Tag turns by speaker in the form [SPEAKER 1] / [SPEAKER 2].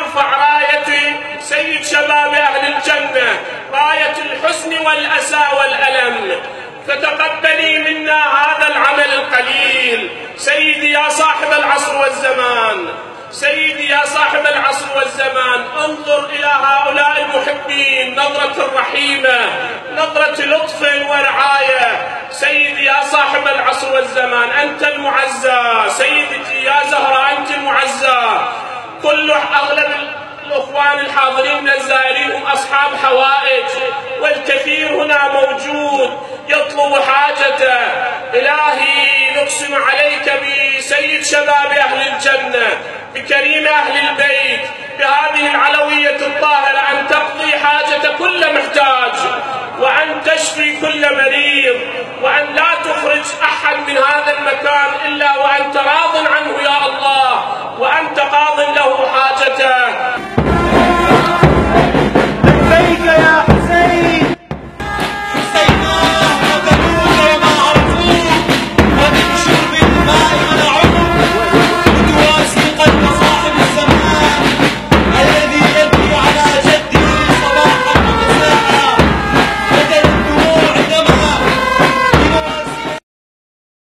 [SPEAKER 1] نرفع راية سيد شباب أهل الجنة، راية الحزن والأسى والألم، فتقبلي منا هذا العمل القليل. سيدي يا صاحب العصر والزمان، سيدي يا صاحب العصر والزمان، انظر إلى هؤلاء المحبين نظرة رحيمة، نظرة لطف ورعاية. سيدي يا صاحب العصر والزمان، أنت المعزى، سيدتي يا زهرة أنت المعزى. كل أغلب الأخوان الحاضرين من الزائرين هم أصحاب حوائج، والكثير هنا موجود يطلب حاجته. إلهي نقسم عليك بسيد شباب أهل الجنة، بكريم أهل البيت، بهذه العلوية الطاهرة، أن تقضي حاجة كل محتاج، وأن تشفي كل مريض، وأن لا تخرج